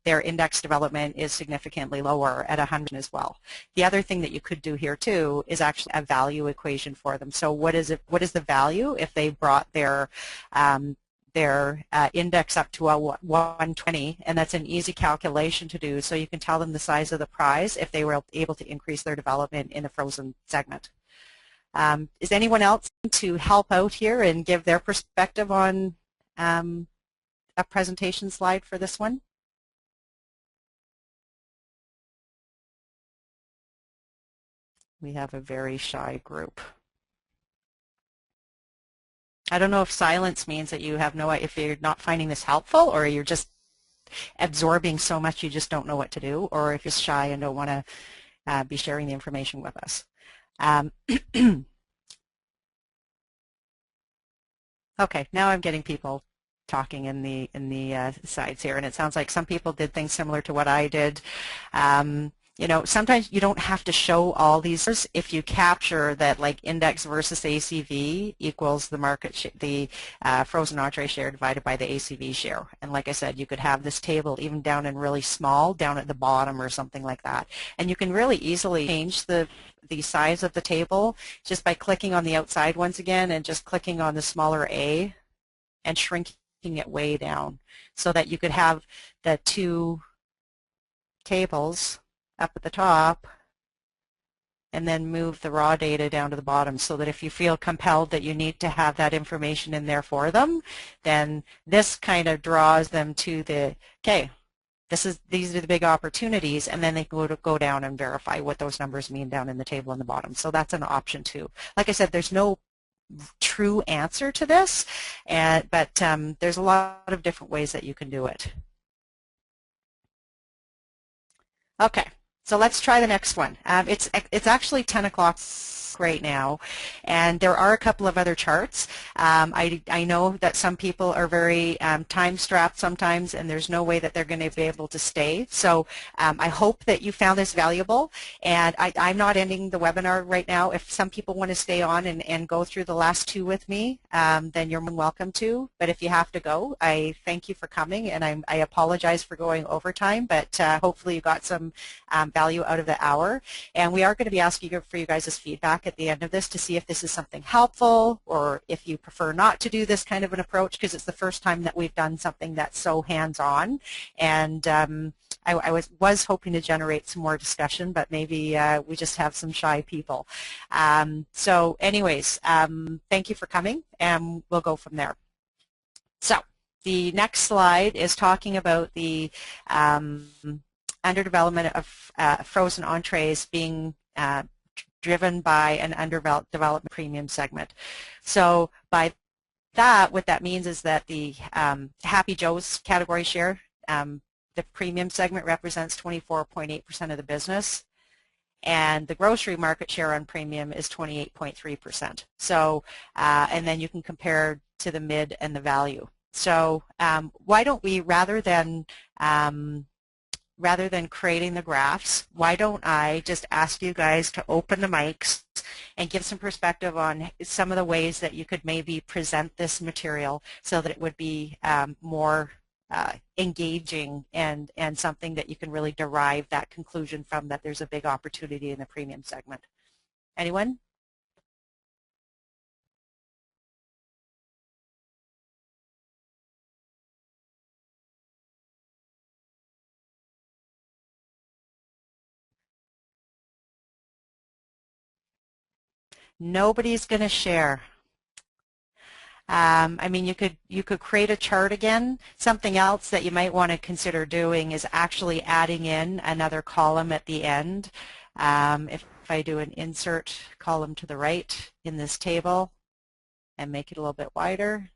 their index development is significantly lower at 100 as well. The other thing that you could do here too is actually a value equation for them. So what is the value if they brought their index up to a 120, and that's an easy calculation to do, so you can tell them the size of the prize if they were able to increase their development in the frozen segment. Is anyone else to help out here and give their perspective on a presentation slide for this one? We have a very shy group. I don't know if silence means that you have no, if you're not finding this helpful, or you're just absorbing so much you just don't know what to do, or if you're shy and don't want to be sharing the information with us. Okay, now I'm getting people talking in the sides here, and it sounds like some people did things similar to what I did. You know, sometimes you don't have to show all these. If you capture that, like index versus ACV equals the the frozen entree share divided by the ACV share, and like I said, you could have this table even down in really small, down at the bottom or something like that, and you can really easily change the size of the table just by clicking on the outside once again and just clicking on the smaller A and shrinking it way down, so that you could have the two tables up at the top and then move the raw data down to the bottom, so that if you feel compelled that you need to have that information in there for them, then this kind of draws them to the, okay, these are the big opportunities, and then they go down and verify what those numbers mean down in the table in the bottom. So that's an option too. Like I said, there's no true answer to this, but there's a lot of different ways that you can do it. Okay, so let's try the next one. It's actually 10 o'clock right now, and there are a couple of other charts. I know that some people are very time-strapped sometimes, and there's no way that they're going to be able to stay. So I hope that you found this valuable, and I'm not ending the webinar right now. If some people want to stay on and go through the last two with me, then you're welcome to. But if you have to go, I thank you for coming, and I apologize for going overtime, but hopefully you got some value out of the hour. And we are going to be asking for you guys' feedback at the end of this to see if this is something helpful, or if you prefer not to do this kind of an approach, because it's the first time that we've done something that's so hands-on. And I was hoping to generate some more discussion, but maybe we just have some shy people. So anyways, thank you for coming, and we'll go from there. So the next slide is talking about the underdevelopment of frozen entrees being driven by an underdevelopment premium segment. So by that, what that means is that the Happy Joe's category share, the premium segment represents 24.8% of the business, and the grocery market share on premium is 28.3%. So, and then you can compare to the mid and the value. So why don't we, rather than creating the graphs, why don't I just ask you guys to open the mics and give some perspective on some of the ways that you could maybe present this material so that it would be more engaging and something that you can really derive that conclusion from, that there's a big opportunity in the premium segment. Anyone? Nobody's going to share. I mean, you could create a chart again. Something else that you might want to consider doing is actually adding in another column at the end. If I do an insert column to the right in this table and make it a little bit wider,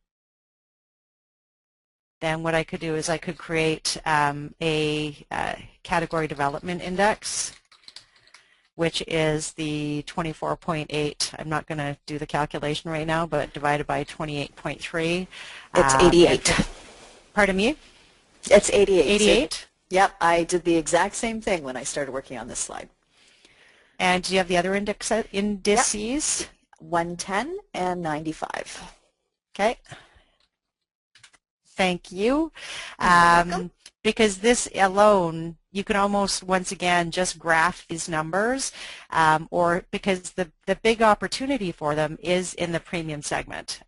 then what I could do is I could create a category development index, which is the 24.8. I'm not going to do the calculation right now, but divided by 28.3. It's 88. Pardon me? It's 88. 88? So, yep, I did the exact same thing when I started working on this slide. And do you have the other indices? Yep. 110 and 95. Okay. Thank you. Because this alone, you can almost, once again, just graph these numbers, or because the big opportunity for them is in the premium segment,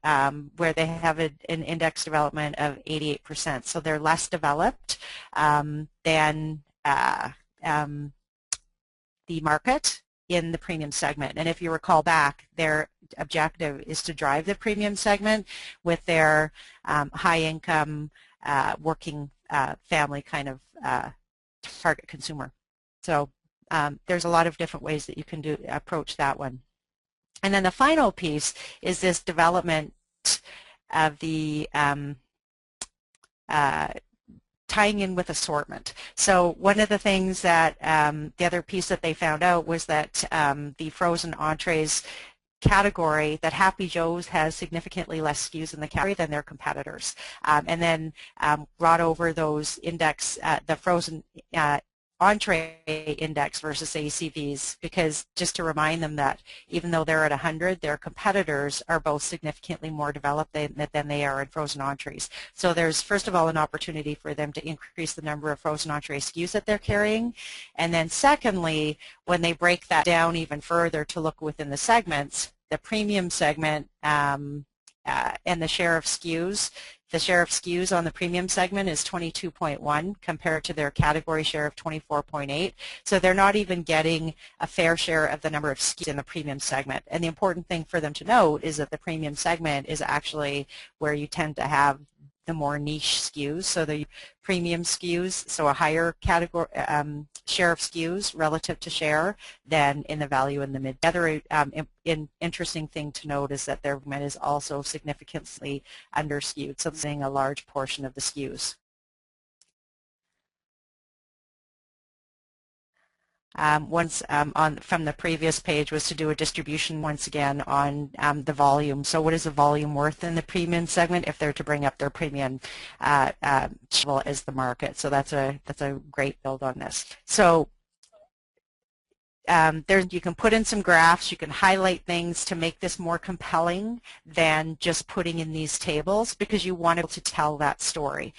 where they have an index development of 88%. So they're less developed than the market in the premium segment. And if you recall back, their objective is to drive the premium segment with their high-income working family kind of target consumer. So there's a lot of different ways that you can approach that one. And then the final piece is this development of the tying in with assortment. So one of the things that the other piece that they found out was that the frozen entrees category, that Happy Joe's has significantly less SKUs in the category than their competitors, and then brought over those index, the frozen entree index versus ACVs, because just to remind them that even though they're at 100, their competitors are both significantly more developed than they are in frozen entrees. So there's, first of all, an opportunity for them to increase the number of frozen entree SKUs that they're carrying, and then secondly, when they break that down even further to look within the segments, the premium segment and the share of SKUs, the share of SKUs on the premium segment is 22.1 compared to their category share of 24.8. So they're not even getting a fair share of the number of SKUs in the premium segment. And the important thing for them to note is that the premium segment is actually where you tend to have the more niche SKUs, so the premium SKUs, so a higher category share of SKUs relative to share than in the value in the mid. The other interesting thing to note is that their segment is also significantly under SKUed, so seeing a large portion of the SKUs. From the previous page was to do a distribution once again on the volume. So what is the volume worth in the premium segment if they're to bring up their premium level as the market? So that's a great build on this. So you can put in some graphs, you can highlight things to make this more compelling than just putting in these tables, because you want to tell that story.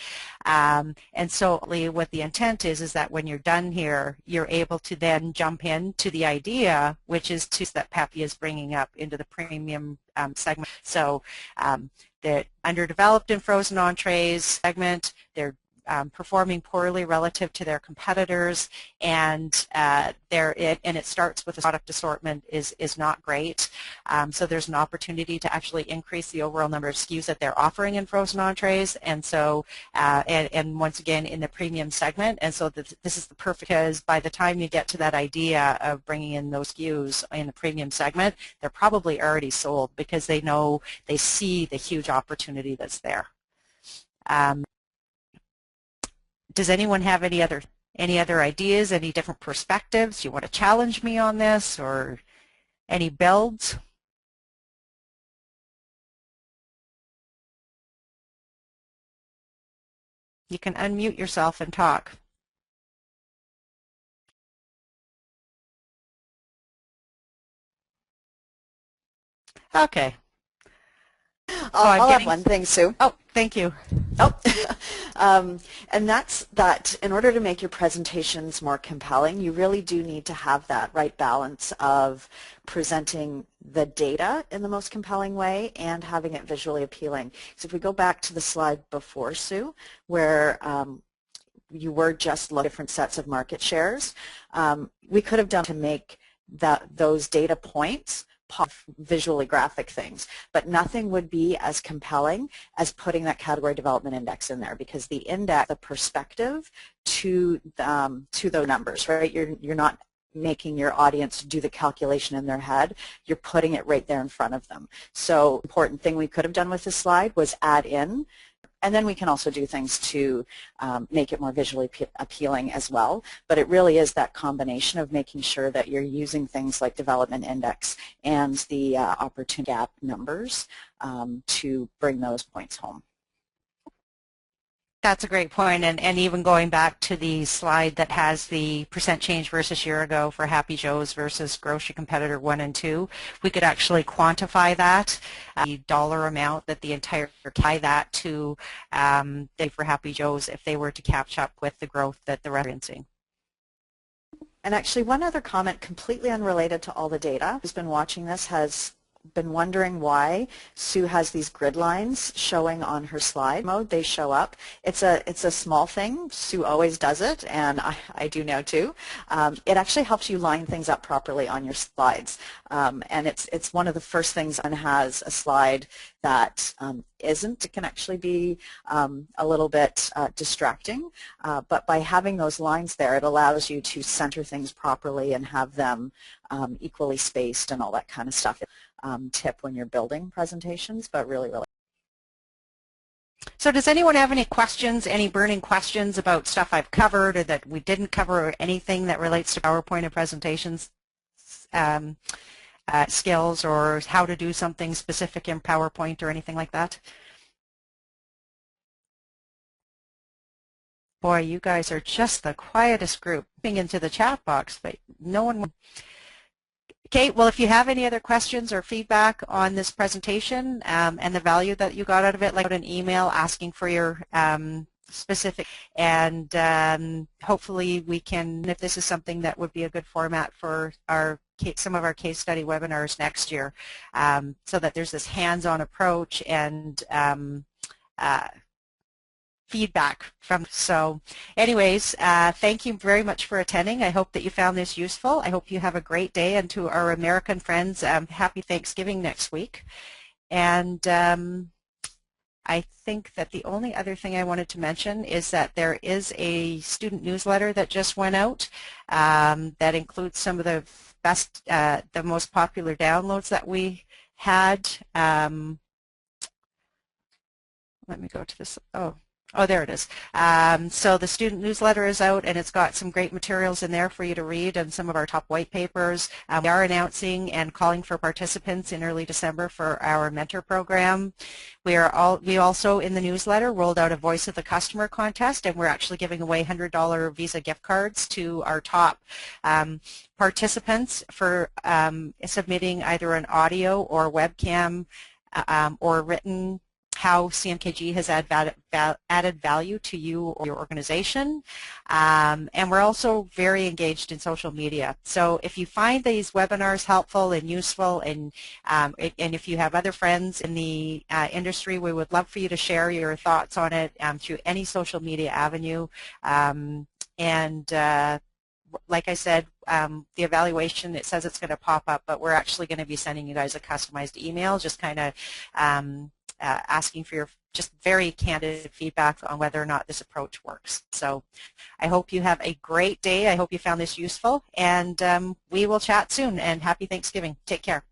And so what the intent is that when you're done here, you're able to then jump into the idea, which is that Peppy is bringing up into the premium segment. So they're underdeveloped in frozen entrees segment, they're performing poorly relative to their competitors, and it starts with the product assortment is not great. So there's an opportunity to actually increase the overall number of SKUs that they're offering in frozen entrees, and so and once again in the premium segment. And so this is the perfect, because by the time you get to that idea of bringing in those SKUs in the premium segment, they're probably already sold because they see the huge opportunity that's there. Does anyone have any other ideas, any different perspectives? You want to challenge me on this, or any builds? You can unmute yourself and talk. Okay. I'll have one thing, Sue. Oh, thank you. Oh, And that's that in order to make your presentations more compelling, you really do need to have that right balance of presenting the data in the most compelling way and having it visually appealing. So if we go back to the slide before, Sue, where you were just looking at different sets of market shares, we could have done to make those data points visually graphic things, but nothing would be as compelling as putting that category development index in there, because the index, the perspective to those numbers, right? You're not making your audience do the calculation in their head, you're putting it right there in front of them. So important thing we could have done with this slide was add in. And then we can also do things to make it more visually appealing as well. But it really is that combination of making sure that you're using things like development index and the opportunity gap numbers to bring those points home. That's a great point, and even going back to the slide that has the percent change versus year ago for Happy Joe's versus grocery competitor 1 and 2, we could actually quantify that, the dollar amount that the entire tie that to for Happy Joe's if they were to catch up with the growth that they're experiencing. And actually one other comment completely unrelated to all the data, who's been watching this has been wondering why Sue has these grid lines showing on her slide mode. They show up. It's a small thing. Sue always does it, and I do now too. It actually helps you line things up properly on your slides, and it's one of the first things one has a slide that isn't. It can actually be a little bit distracting, but by having those lines there, it allows you to center things properly and have them equally spaced and all that kind of stuff. Tip when you're building presentations, but really. So does anyone have any questions, any burning questions about stuff I've covered or that we didn't cover, or anything that relates to PowerPoint and presentations skills, or how to do something specific in PowerPoint or anything like that? Boy, you guys are just the quietest group. Into the chat box, but no one. Okay, well, if you have any other questions or feedback on this presentation and the value that you got out of it, like an email asking for your specific, and hopefully we can, if this is something that would be a good format for some of our case study webinars next year, so that there's this hands-on approach and feedback from. So anyways, thank you very much for attending. I hope that you found this useful. I hope you have a great day, and to our American friends, happy Thanksgiving next week. And I think that the only other thing I wanted to mention is that there is a student newsletter that just went out that includes some of the best, the most popular downloads that we had. Let me go to this. Oh, there it is. So the student newsletter is out, and it's got some great materials in there for you to read, and some of our top white papers. We are announcing and calling for participants in early December for our mentor program. We also in the newsletter rolled out a Voice of the Customer contest, and we're actually giving away $100 Visa gift cards to our top participants for submitting either an audio or webcam or written how CMKG has added value to you or your organization. And we're also very engaged in social media. So if you find these webinars helpful and useful, and if you have other friends in the industry, we would love for you to share your thoughts on it through any social media avenue. Like I said, the evaluation, it says it's going to pop up, but we're actually going to be sending you guys a customized email, just kind of asking for your just very candid feedback on whether or not this approach works. So I hope you have a great day. I hope you found this useful, and we will chat soon, and happy Thanksgiving. Take care.